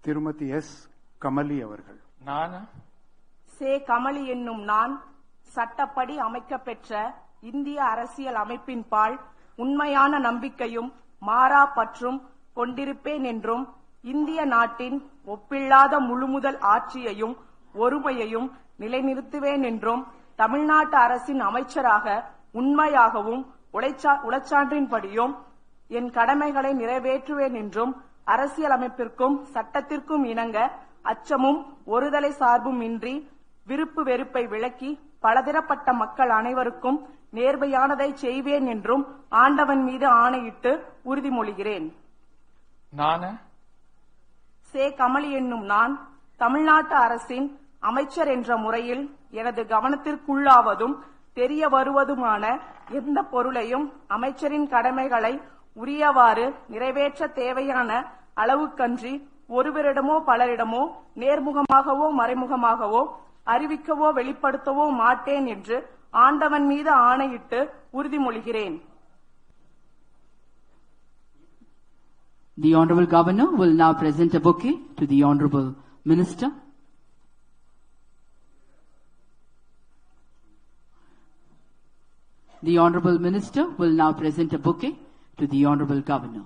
திருமதி எஸ். கமலி அவர்கள். நானா? சே. கமலி என்னும் நான் சட்டப்படி அமைக்கப்பெற்ற இந்திய அரசியல் அமைப்பின்பால் உண்மையான நம்பிக்கையும் மாறா பற்றும் கொண்டிருப்பேன் என்றும் இந்திய நாட்டின் ஒப்பில்லாத முழுமுதல் ஆட்சியையும் ஒருமையையும் நிலைநிறுத்துவேன் என்றும் தமிழ்நாட்டு அரசின் அமைச்சராக உண்மையாகவும் உளச்சான்றின்படியும் என் கடமைகளை நிறைவேற்றுவேன் என்றும் அரசியலமைப்பிற்கும் சட்டத்திற்கும் இணங்க அச்சமும் ஒருதலை சார்பும் இன்றி விருப்பு வெறுப்பை விலக்கி பலதரப்பட்ட மக்கள் அனைவருக்கும் நேர்மையானதை செய்வேன் என்றும் ஆண்டவன் மீது ஆணையிட்டு உறுதிமொழிகிறேன். நானா? சே. கமலி என்னும் நான் தமிழ்நாட்டு அரசின் அமைச்சர் என்ற முறையில் எனது கவனத்திற்குள்ளாவதும் தெரிய வருவதுமான எந்த பொருளையும் அமைச்சரின் கடமைகளை உரியவாறு நிறைவேற்ற தேவையான அளவுக்கன்றி ஒருவரிடமோ பலரிடமோ நேர்முகமாகவோ மறைமுகமாகவோ அறிவிக்கவோ வெளிப்படுத்தவோ மாட்டேன் என்று ஆண்டவன் மீது ஆணையிட்டு உறுதிமொழிகிறேன். The Honorable Governor will now present a bouquet to the Honorable Minister. The Honorable Minister will now present a bouquet to the Honorable Governor.